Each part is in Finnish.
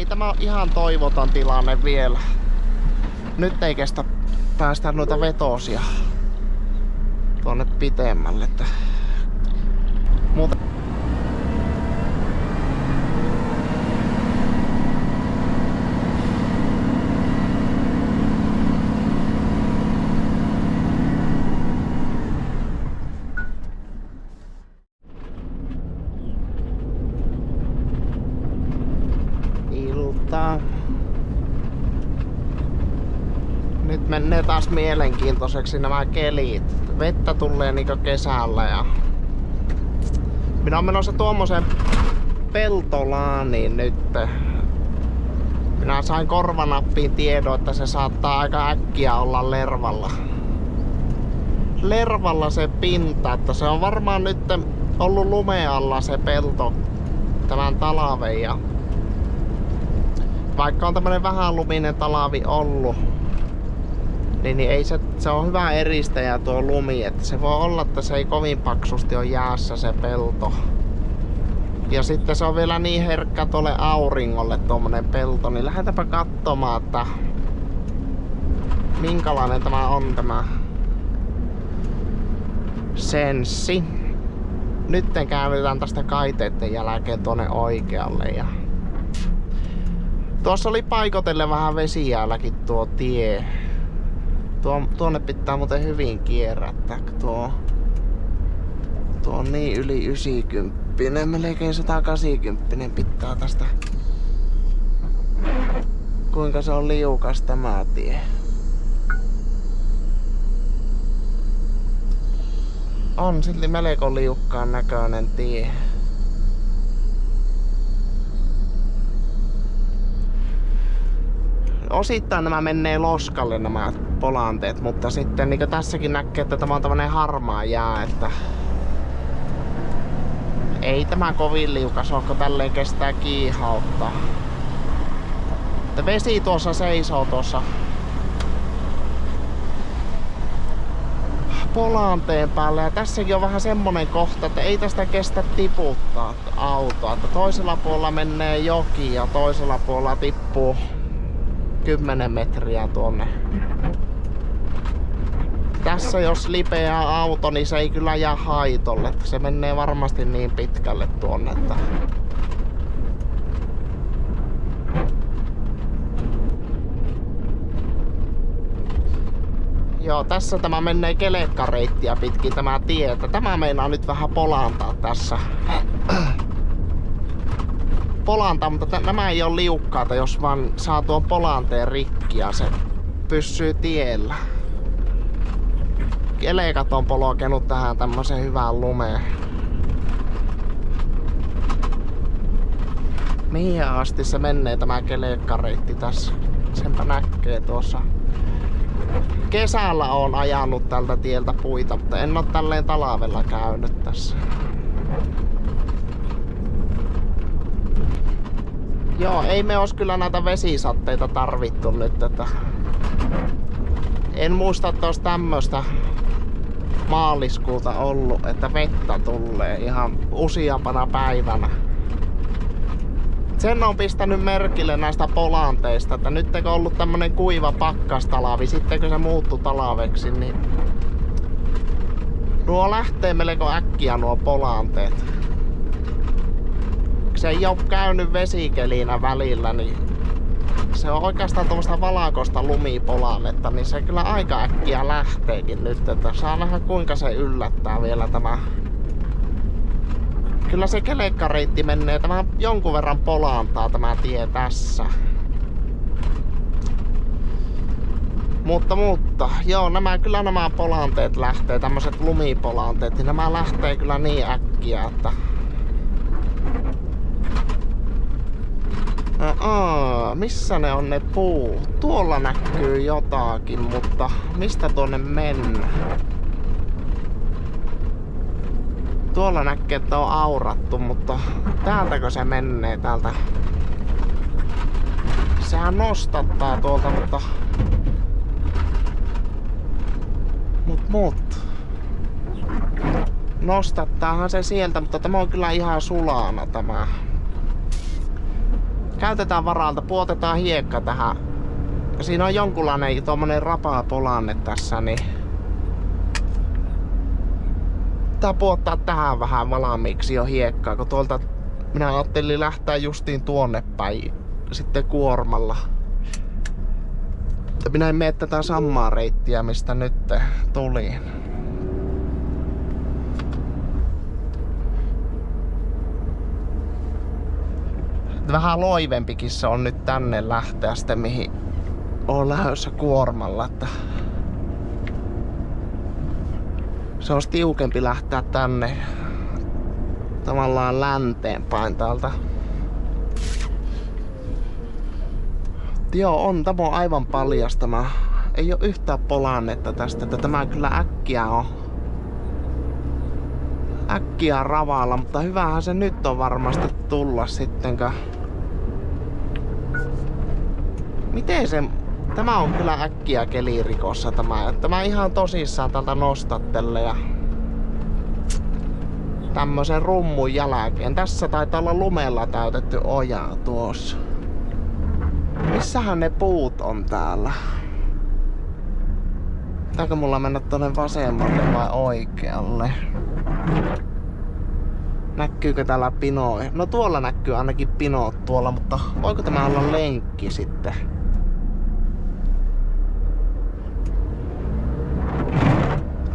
ei tämä ole ihan toivoton tilanne vielä. Nyt ei kestä päästä noita vetosia tuonne pitemmälle. Mutta nyt menee taas mielenkiintoiseksi nämä kelit. Vettä tulee niinku kesällä ja minä olen menossa tuommoiseen peltolaaniin nyt. Minä sain korvanappiin tiedon, että se saattaa aika äkkiä olla lervalla. Lervalla se pinta, että se on varmaan nyt ollut lumealla se pelto tämän talven ja vaikka on tämmönen vähän luminen talavi ollut, niin ei se on hyvä eristäjä tuo lumi, että se voi olla, että se ei kovin paksusti ole jäässä se pelto. Ja sitten se on vielä niin herkkä tuolle auringolle tuommoinen pelto, niin lähdetäänpä katsomaan, että minkälainen tämä on tämä senssi. Nyt käännytään tästä kaiteiden jälkeen tuonne oikealle ja tuossa oli paikotelle vähän vesijäälläkin tuo tie. Tuonne pitää muuten hyvin kierrättää. Tuo on niin yli 90, melkein 180 pitää tästä. Kuinka se on liukas tämä tie. On silti melko liukkaan näköinen tie. Osittain nämä menee loskalle nämä polanteet, mutta sitten niin tässäkin näkee, että tämä on tämmönen harmaa jää, että ei tämä kovin liukas ole, kun tälleen kestää kiihauttaa. Että vesi tuossa seisoo tuossa polanteen päällä ja tässäkin on vähän semmonen kohta, että ei tästä kestä tiputtaa autoa, että toisella puolella menee joki ja toisella puolella tippuu 10 metriä tuonne. Tässä jos lipeää auto, niin se ei kyllä jää haitolle. Se menee varmasti niin pitkälle tuonne, että joo, tässä tämä menee kelekkareittiä pitkin tämä tie, että tämä meinaa nyt vähän polantaa tässä. Polanta, mutta nämä ei ole liukkaata, jos vaan saa tuon polanteen rikki ja se pysyy tiellä. Kelekat on polkenut tähän tämmöisen hyvään lumeen. Mihin asti se menee tämä kelekkareitti tässä? Senpä näkee tuossa. Kesällä on ajanut tältä tieltä puita, mutta en ole tälleen talvella käynyt tässä. Joo, ei me ois kyllä näitä vesisatteita tarvittu nyt, että en muista, että olisi tämmöstä maaliskuuta ollut, että vettä tulee ihan useampana päivänä. Sen on pistänyt merkille näistä polanteista, että nyt kun on ollut tämmönen kuiva pakkastalavi, sitten kun se muuttui talaveksi, niin nuo lähtee melko äkkiä nuo polanteet. Se ei ole käynyt vesikelinä välillä, niin se on oikeastaan tuommoista valakosta lumipolannetta, niin se kyllä aika äkkiä lähteekin nyt, että saa nähdä kuinka se yllättää vielä tämä. Kyllä se kelekkareitti menee, tämä jonkun verran polantaa tämä tie tässä. Mutta, joo, kyllä nämä polanteet lähtee, tämmöiset lumipolanteet, niin nämä lähtee kyllä niin äkkiä, että missä ne on ne puut? Tuolla näkyy jotakin, mutta mistä tuonne mennä? Tuolla näkee, että on aurattu, mutta täältäkö se menee täältä? Sehän nostattaa tuolta, mutta nostattaahan se sieltä, mutta tämä on kyllä ihan sulana tämä. Käytetään varalta, puotetaan hiekka tähän. Siinä on jonkunlainen tommonen rapaa polanne tässä, niin tää puottaa tähän vähän valmiiksi jo hiekkaa, kun tuolta minä ajattelin lähteä justiin tuonne päin sitten kuormalla. Minä en mene tätä samaa reittiä, mistä nyt tulin. Vähän loivempikin se on nyt tänne lähteä sitten, mihin on lähdössä kuormalla. Että se olisi tiukempi lähteä tänne tavallaan länteen päin täältä. Joo, tämä on aivan paljastama. Ei oo yhtään polannetta tästä, että tämä kyllä äkkiä ravalla, mutta hyvähän se nyt on varmasti tulla sittenkö. Miten se... Tämä on kyllä äkkiä kelirikossa tämä. Tämä ihan tosissaan tältä nostattelee ja tämmösen rummun jälkeen. Tässä taitaa olla lumella täytetty oja tuossa. Missähän ne puut on täällä? Pitääkö mulla mennä tonne vasemmalle vai oikealle? Näkyykö täällä pinoja? No tuolla näkyy ainakin pinot tuolla, mutta voiko tämä olla lenkki sitten?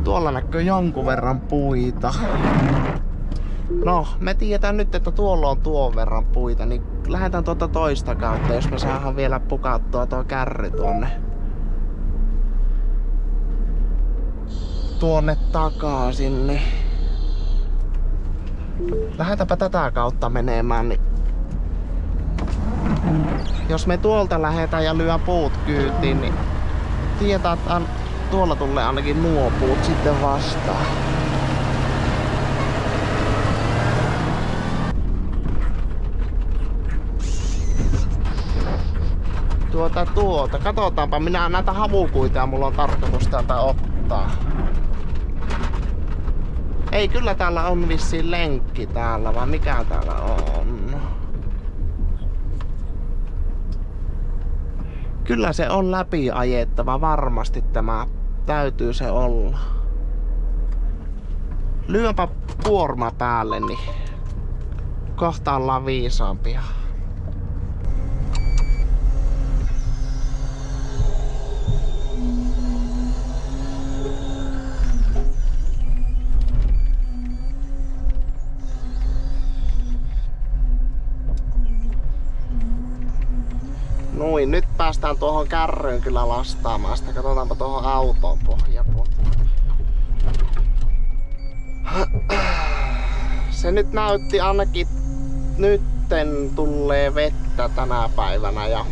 Tuolla näkyy jonkun verran puita. No, me tiedetään nyt, että tuolla on tuon verran puita, niin lähdetään tuota toista kautta, jos me saadaan vielä pukattua tuo kärry tuonne takaisin, niin lähdetäänpä tätä kautta menemään, niin jos me tuolta lähdetään ja lyö puut kyytiin, niin tiedetään, että tuolla tulee ainakin nuo puut sitten vastaan. Katsotaanpa, minä näitä havukuita mulla on tarkoitus täältä ottaa. Ei, kyllä täällä on vissiin lenkki täällä, vai mikä täällä on? Kyllä se on läpi ajettava, varmasti tämä täytyy se olla. Lyöpä kuorma päälle, niin kohta ollaan viisaampia. Noin, nyt päästään tuohon kärryyn kyllä lastaamaan sitä. Katsotaanpa tuohon autoon pohjapuolta. Se nyt näytti ainakin nytten tulee vettä tänä päivänä ja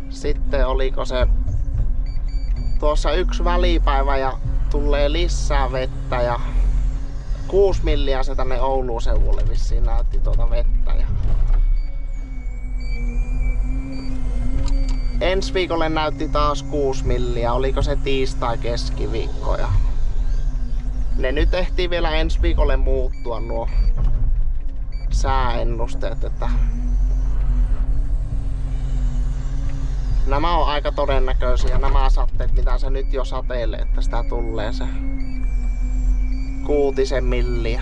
sitten oliko se tuossa yksi välipäivä ja tulee lisää vettä ja 6 milliä se tänne Ouluun seudulle vissiin näytti tuota vettä. Ja ensi viikolle näytti taas 6 milliä, oliko se tiistai keskiviikko ja ne nyt ehtii vielä ensi viikolle muuttua nuo sääennusteet, että nämä on aika todennäköisiä nämä sateet, mitä se nyt jo sateilee, että sitä tulee se 6 milliä.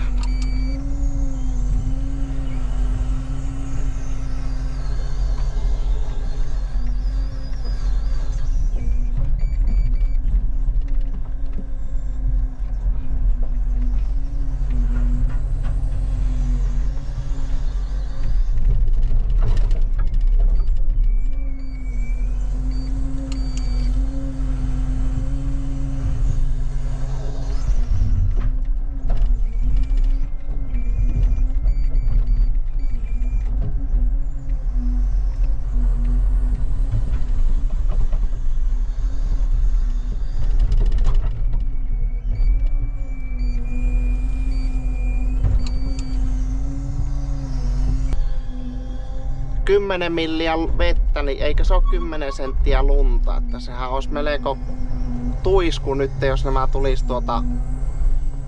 Kymmenen milliä vettä, niin eikö se ole 10 senttiä lunta, että sehän olisi melko tuisku nyt, jos nämä tulisi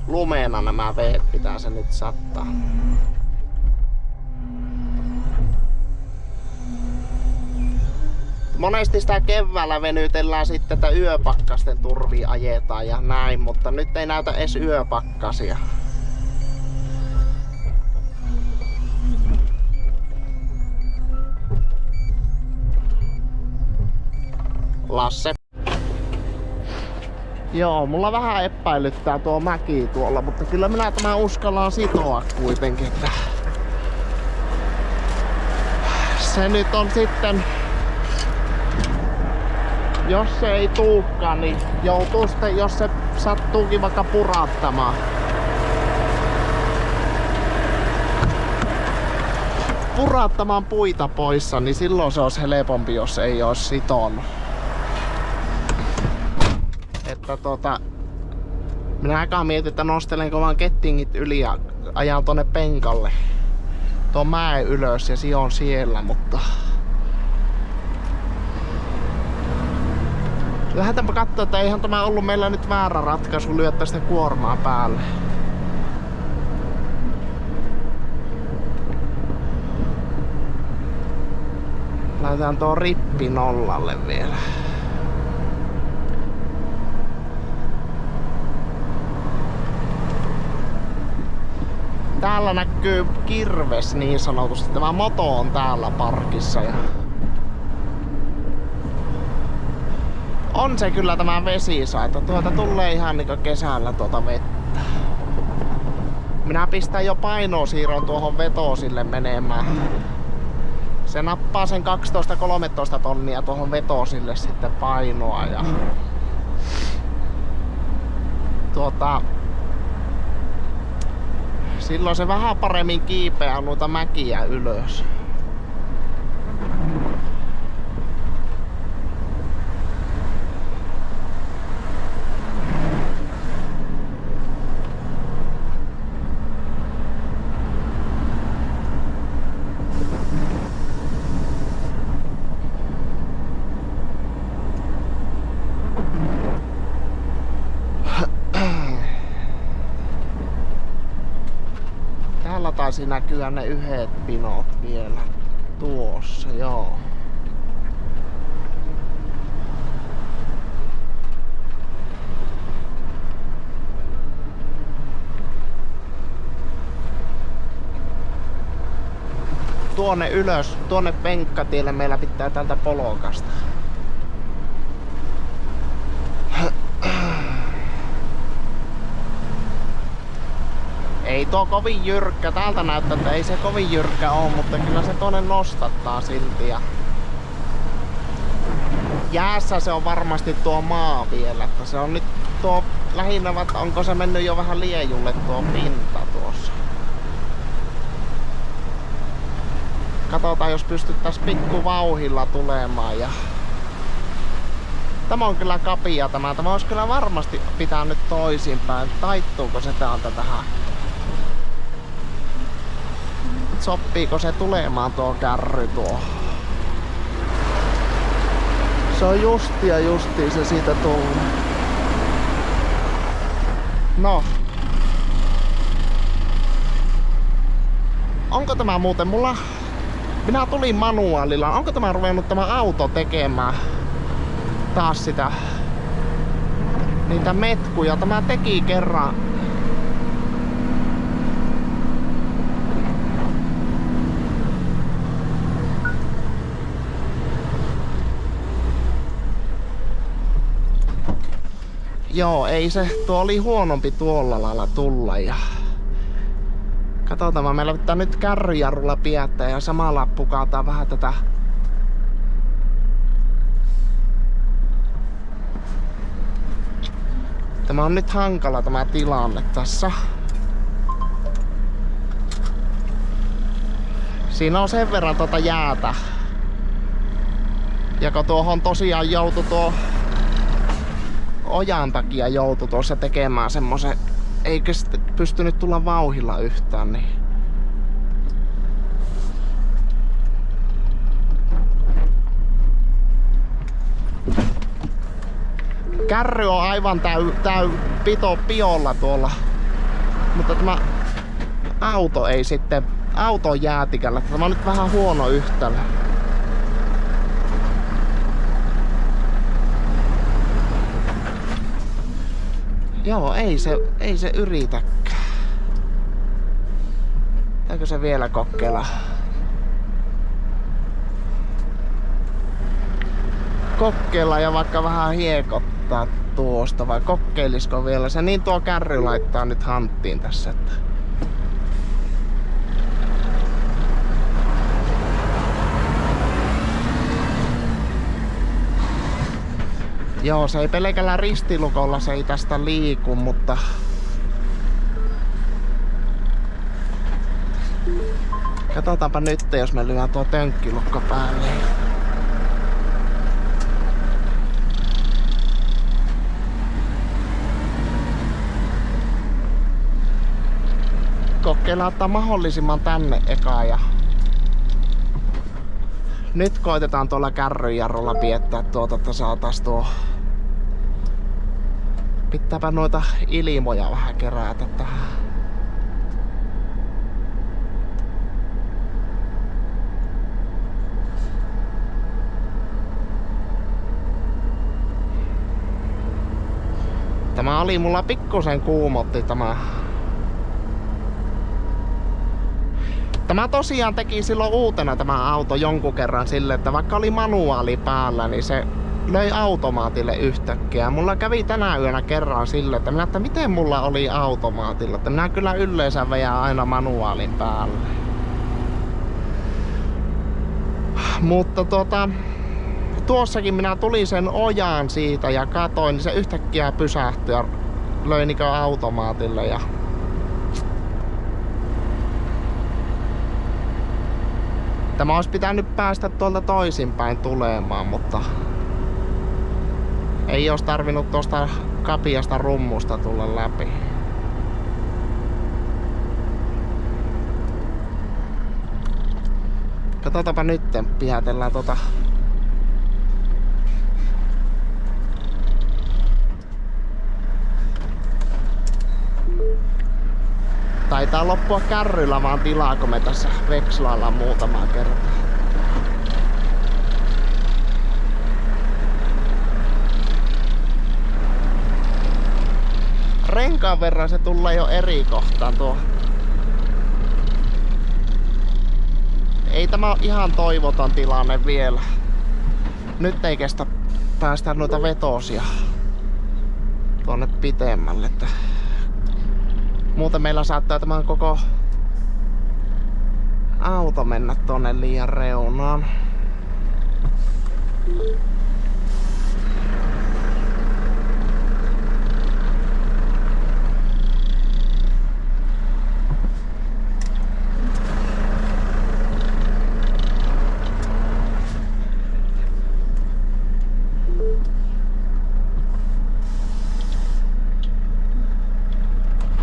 lumena nämä veet, pitää se nyt sattaa. Monesti sitä keväällä venytellään sitten, että yöpakkasten turviin ajetaan ja näin, mutta nyt ei näytä edes yöpakkasia. Lasse. Joo, mulla vähän epäilyttää tuo mäki tuolla, mutta kyllä minä tämän uskallaan sitoa kuitenkin. Että se nyt on sitten, jos se ei tuukaan, niin joutuu sitten, jos se sattuukin vaikka purattamaan. Purattamaan puita poissa, niin silloin se olisi helpompi, jos ei olisi sitonut. Että minä aikaa mietin, että nostelenko vaan kettingit yli ja ajan tonne penkalle tuon mäen ylös ja sijon siellä, mutta lähdetäänpä katsoa, että eihän tämä ollut meillä nyt väärä ratkaisu lyöttää sitä kuormaa päälle. Laitetaan tuo rippi nollalle vielä. Täällä näkyy kirves niin sanotusti. Tämä moto on täällä parkissa. Ja on se kyllä tämä vesisaita. Tuolta tulee ihan niinku kesällä tuota vettä. Minä pistän jo painosiirron tuohon vetosille menemään. Se nappaa sen 12-13 tonnia tuohon vetosille sitten painoa. Ja silloin se vähän paremmin kiipeää noita mäkiä ylös. Taisi näkyä ne yhdet pinot vielä tuossa, joo. Tuonne ylös, tuonne penkkatielle meillä pitää tältä polokasta. Ei tuo kovin jyrkkä, täältä näyttää, että ei se kovin jyrkkä oo, mutta kyllä se tuonne nostattaa silti. Ja jäässä se on varmasti tuo maa vielä, että se on nyt tuo lähinnä, että onko se mennyt jo vähän liejulle tuo pinta tuossa. Katsotaan, jos pystyttäis pikku vauhilla tulemaan. Ja tämä on kyllä kapia tämä olisi kyllä varmasti pitää nyt toisinpäin. Taittuuko se täältä tähän? Sopiiko se tulemaan tuo kärry tuo? Se on justiin se siitä tullut. No. Onko tämä muuten mulla? Minä tulin manuaalilla. Onko tämä ruvennut tämä auto tekemään taas sitä niitä metkuja? Tämä teki kerran. Joo, ei se, tuo oli huonompi tuolla lailla tulla ja katsotaan, meillä pitää nyt kärryjarrulla pidättää ja samalla pukataan vähän tätä Tämä on nyt hankala tämä tilanne tässä. Siinä on sen verran jäätä. Ja kun tuohon tosiaan joutui tuo ojan takia joutui tuossa tekemään semmosen, eikä sitten pystynyt tulla vauhilla yhtään, niin kärry on aivan piolla tuolla, mutta tämä auto ei sitten, auto on jäätikällä. Tämä on nyt vähän huono yhtälö. Joo, ei se yritäkään. Pitääkö se vielä kokeilla? Kokeilla ja vaikka vähän hiekottaa tuosta, vai kokeilisiko vielä? Se niin tuo kärry laittaa nyt hanttiin tässä, että... Joo, se ei pelkällä ristilukolla, se ei tästä liiku, mutta... Katsotaanpa nyt, jos me lyön tuo tönkkilukko päälle. Kokeillaan ottaa mahdollisimman tänne eka ja... Nyt koitetaan tuolla kärryjarrulla piettää tuota, että saatais tuo... Pitääpä noita ilmoja vähän kerätä tähän. Tämä oli mulla pikkusen kuumotti tämä. Tämä tosiaan teki silloin uutena tämä auto jonkun kerran sille, että vaikka oli manuaali päällä, niin se löi automaatille yhtäkkiä. Mulla kävi tänä yönä kerran sille, että miten mulla oli automaatilla, että minä kyllä yleensä vejään aina manuaalin päälle. Mutta tuossakin minä tulin sen ojaan siitä ja katoin, niin se yhtäkkiä pysähtyi ja löi niinku automaatille ja... Tämä olisi pitänyt päästä tuolta toisinpäin tulemaan, mutta... Ei olisi tarvinnut tuosta kapiasta rummusta tulla läpi. Katsotaanpa nyt, pihätellään Taitaa loppua kärryllä vaan tilaa, kun me tässä vekslaillaan muutamaa kertaa. Renkaan verran se tulee jo eri kohtaan tuo. Ei tämä ole ihan toivoton tilanne vielä. Nyt ei kestä päästä noita vetosia tuonne pitemmälle. Muuten meillä saattaa tämän koko auto mennä tonne liian reunaan.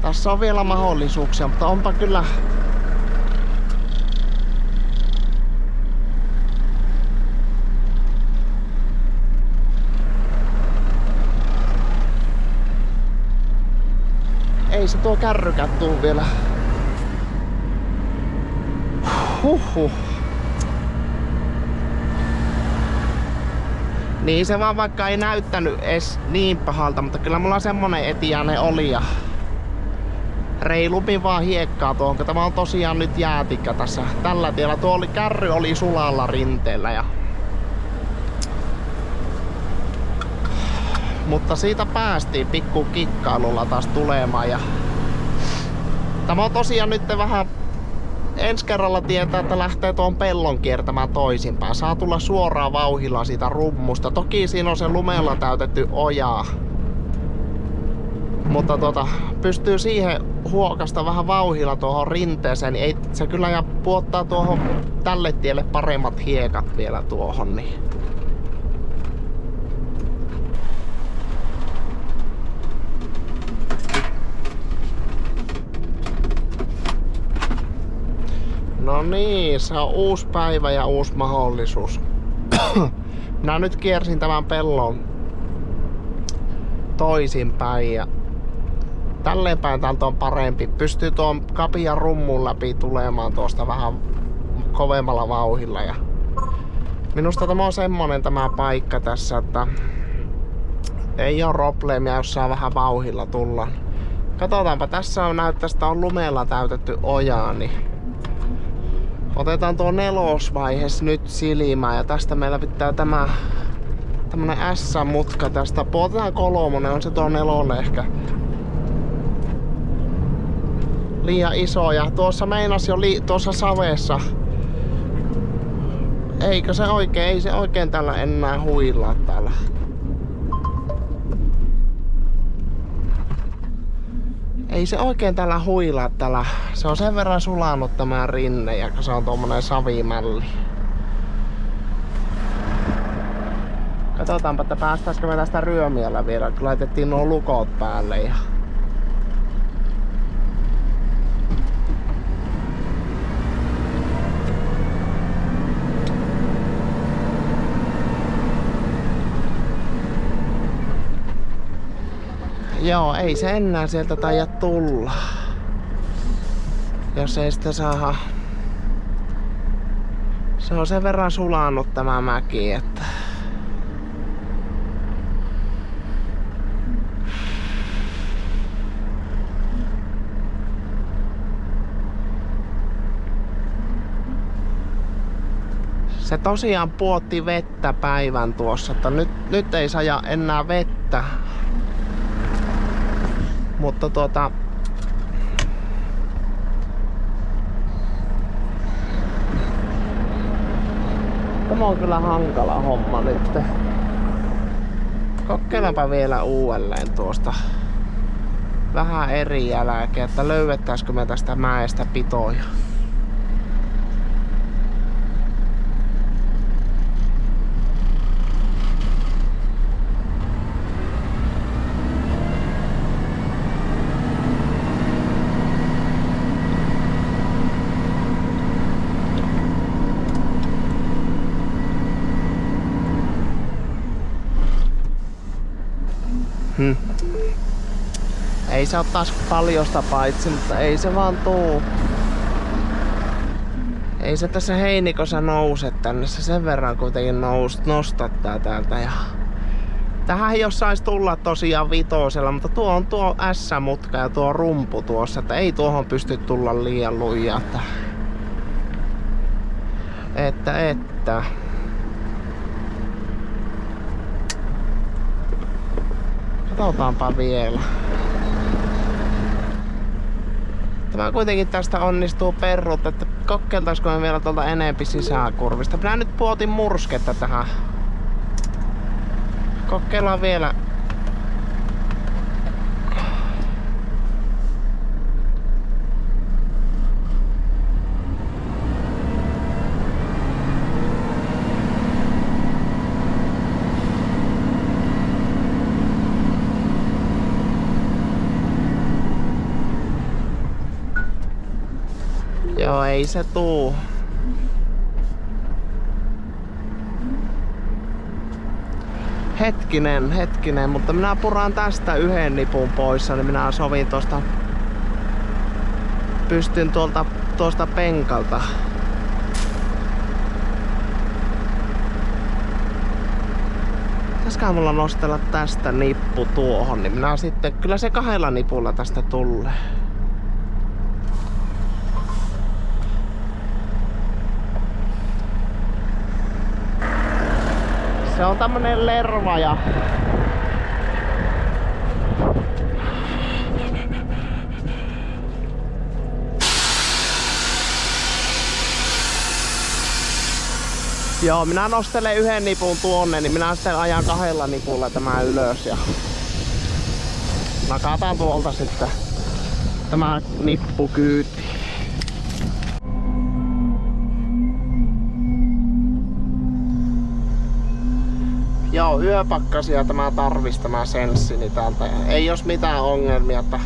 Tässä on vielä mahdollisuuksia, mutta onpa kyllä... Ei se tuo kärrykät tuu vielä. Huhhuh. Niin se vaan vaikka ei näyttänyt edes niin pahalta, mutta kyllä mulla semmonen etiäinen oli ja... Reilummin vaan hiekkaa tuohon, kun tämä on tosiaan nyt jäätikkä tässä tällä tiellä. Kärry oli sulalla rinteellä ja... Mutta siitä päästiin pikku kikkailulla taas tulemaan ja... Tämä on tosiaan nyt vähän... Ensi kerralla tietää, että lähtee tuon pellon kiertämään toisinpäin. Saa tulla suoraan vauhilla siitä rummusta. Toki siinä on se lumella täytetty oja. Mutta pystyy siihen huokasta vähän vauhilla tuohon rinteeseen, niin ei se kyllä ja puottaa tuohon tälle tielle paremmat hiekat vielä tuohon. Niin. No niin, se on uusi päivä ja uusi mahdollisuus. Minä nyt kiersin tämän pellon toisinpäin ja tälleen päin täältä on parempi. Pystyy tuon kapian rummun läpi tulemaan tuosta vähän kovemmalla vauhilla. Ja minusta tämä on semmonen tämä paikka tässä, että Ei oo probleemia, jos saa vähän vauhilla tulla. Katsotaanpa, tässä on näyttäisi, että on lumella täytetty ojaa, niin otetaan tuo nelosvaihes nyt silmään ja tästä meillä pitää tämmönen S-mutka tästä. Puotetaan kolmonen, on se tuo nelonen ehkä liian iso ja tuossa meinas jo tuossa savessa. Eikö se oikein, ei se oikein tällä enää huilaa täällä. Ei se oikein tällä huilaa tällä. Se on sen verran sulanut tämä rinne ja se on tommonen savimälli. Katsotaanpa, että päästäisikö me tästä ryömiellä vielä, kun laitettiin nuo lukot päälle. Ja joo, ei se enää sieltä taida tulla. Jos ei sitä saa. Se on sen verran sulanut tämä mäki, että se tosiaan puotti vettä päivän tuossa, että nyt ei saa enää vettä. Mutta tämä on kyllä hankala homma nyt. Kokeillaanpa vielä uudelleen tuosta vähän eri jälkeen, että löydettäisikö me tästä mäestä pitoja. Ei se oo taas paljosta paitsi, mutta ei se vaan tuu. Ei se tässä heinikossa nouse tänne, se sen verran kuitenkin nostattaa täältä. Ja tähän jos sais tulla tosiaan vitosella, mutta tuo on tuo S-mutka ja tuo rumpu tuossa, että ei tuohon pysty tulla liian lujaa. Että. Katsotaanpa vielä. Tämä kuitenkin tästä onnistuu perrut, että kokeiltaisiko me vielä tuolta enempi sisäkurvista. Minä nyt puotin mursketta tähän. Kokeillaan vielä. Joo, ei se tuu. Hetkinen, mutta minä puran tästä yhden nipun pois, niin minä sovin tosta. Pystyn tuosta penkalta. Pitäisikö mulla nostella tästä nippu tuohon, niin minä sitten, kyllä se 2 nipulla tästä tulee. Se on tämmönen lervaja. Joo, minä nostelen yhden nipun tuonne, niin minä sitten ajan 2 nipulla tämän ylös ja nakataan tuolta sitten tämä nippu kyytiin. Joo, yöpakkasia tämä tarvis tämä senssini täältä. Ei jos mitään ongelmia, että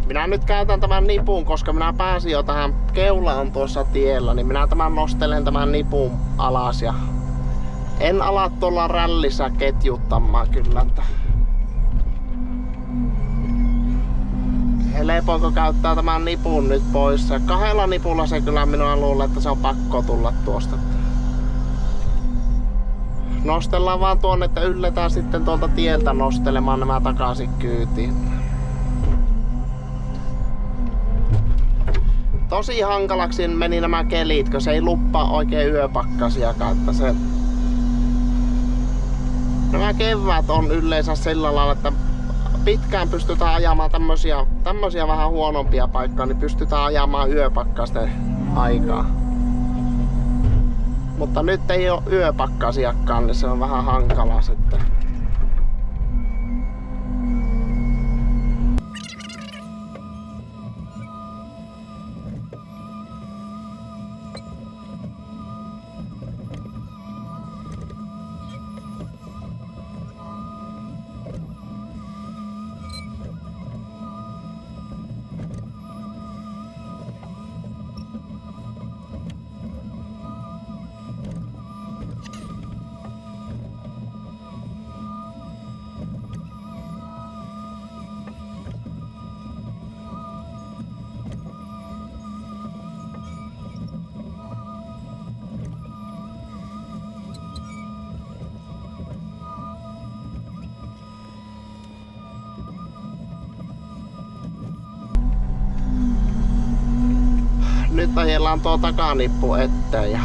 minä nyt käytän tämän nipun, koska minä pääsin jo tähän, keula on tuossa tiellä, niin minä nostelen tämän nipun alas ja en ala tuolla rällissä ketjuttamaan kyllä, että helpoinko käyttää tämän nipun nyt pois. 2 nipulla se kyllä minua luulen, että se on pakko tulla tuosta. Nostellaan vaan tuonne, että ylletään sitten tuolta tieltä nostelemaan nämä takaisin kyytiin. Tosi hankalaksi meni nämä kelit, kun se ei luppaa oikein yöpakkasiakaan, että se... Nämä keväät on yleensä sillä lailla, että pitkään pystytään ajamaan tämmösiä vähän huonompia paikkoja, niin pystytään ajamaan yöpakkasten aikaa. Mutta nyt ei ole yöpakkasiakkaan, niin se on vähän hankalaa sitten. Nyt ajellaan tuo takanippu eteen ja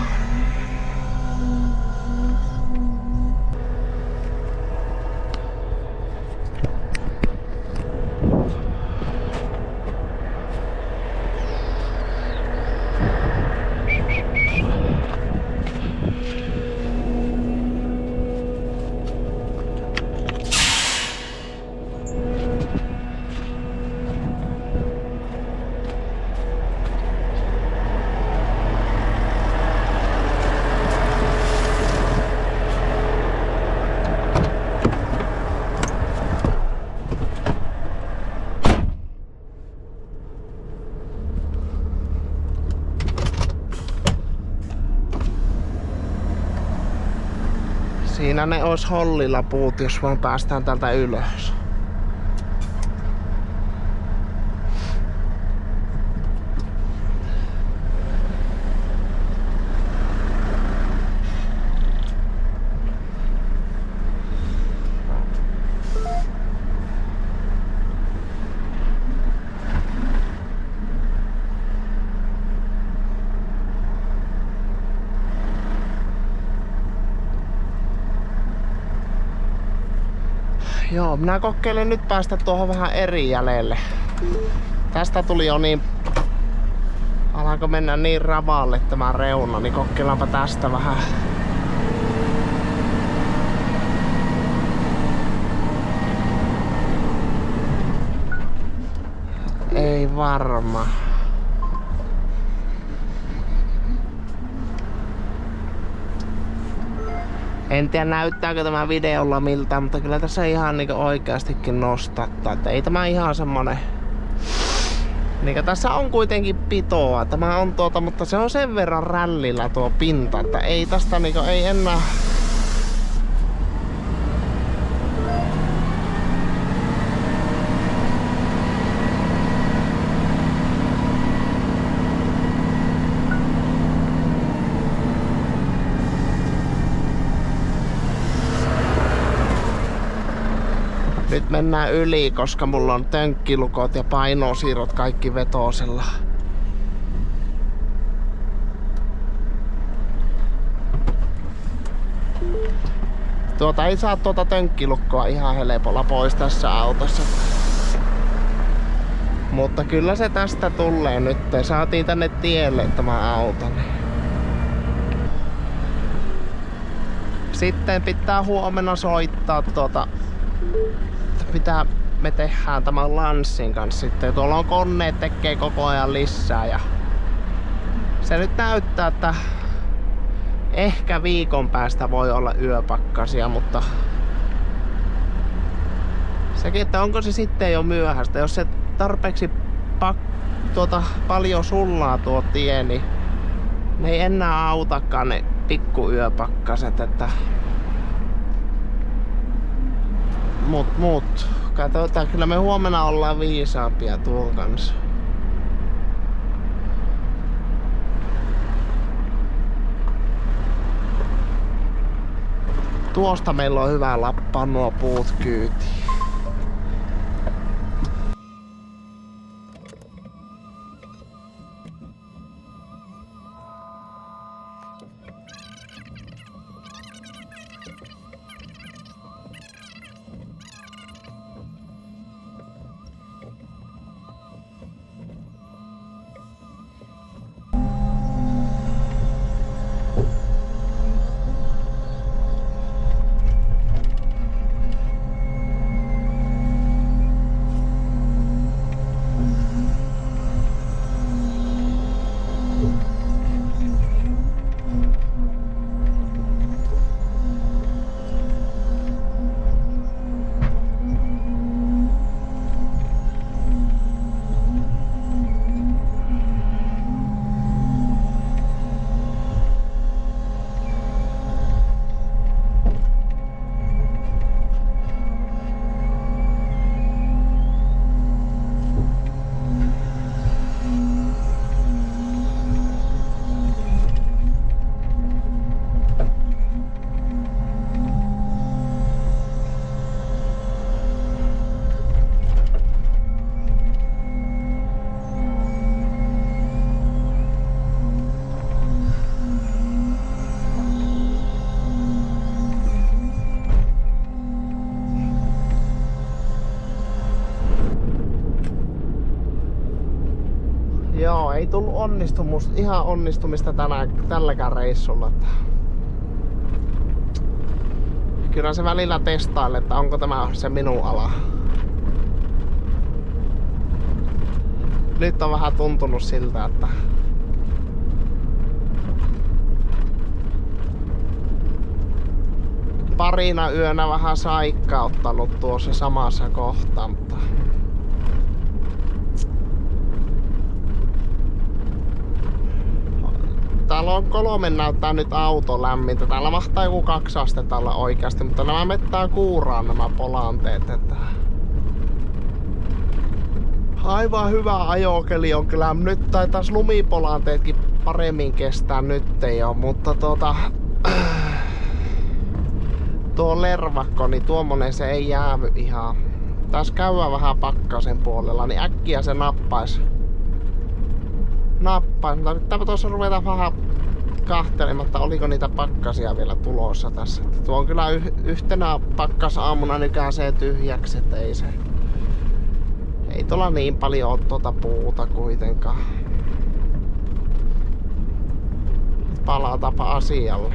siinä ne ois hollilla puut, jos vaan päästään täältä ylös. Joo, minä kokeilen nyt päästä tuohon vähän eri jäljelle. Tästä tuli jo niin... Alako mennä niin ravalle tämä reuna, niin kokeillaanpa tästä vähän. Ei varma. En tiedä näyttääkö tämä videolla miltä, mutta kyllä tässä ihan niinku oikeastikin nostattaa. Että ei tämä ihan semmonen... Niinku tässä on kuitenkin pitoa. Tämä on mutta se on sen verran rällillä tuo pinta, että ei tästä niinku ei enää... Nyt mennään yli, koska mulla on tönkkilukot ja painosiirrot kaikki vetoosella. Ei saa tönkkilukkoa ihan helpolla pois tässä autossa. Mutta kyllä se tästä tulee nyt. Saatiin tänne tielle tämä auto. Sitten pitää huomenna soittaa mitä me tehdään tämän Lanssin kanssa sitten. Tuolla on koneet tekee koko ajan lisää ja se nyt näyttää, että ehkä viikon päästä voi olla yöpakkasia, mutta sekin, että onko se sitten jo myöhäistä. Jos se tarpeeksi paljon sullaa tuo tie, niin ne ei enää autakaan ne pikkuyöpakkaset, että Mut. Katsotaan, kyllä me huomenna ollaan viisaampia tuon kanssa. Tuosta meillä on hyvä lappaa nuo puut kyytiin. Joo, ei tullut ihan onnistumista tälläkään reissulla. Kyllä se välillä testailee, että onko tämä se minun ala. Nyt on vähän tuntunut siltä, että parina yönä vähän saikkauttanut tuossa samassa kohtaa, mutta täällä on 3 näyttää nyt auto lämmintä. Täällä mahtaa joku 2 astetta olla oikeasti, mutta nämä mettää kuuraan nämä polanteet. Että aivan hyvä ajokeli on kyllä. Nyt taitaisi lumipolanteetkin paremmin kestää nyt jo, mutta tuo lervakko, niin tuommoinen se ei jäävy ihan. Taas käydään vähän pakkasen puolella, niin äkkiä se nappaisi. Pitääpä tuossa ruveta vähän kahtelematta, oliko niitä pakkasia vielä tulossa tässä. Tuo on kyllä yhtenä pakkasaamuna nykäisee tyhjäksi, että ei tuolla niin paljon ole tuota puuta kuitenkaan. Palataanpa asialle.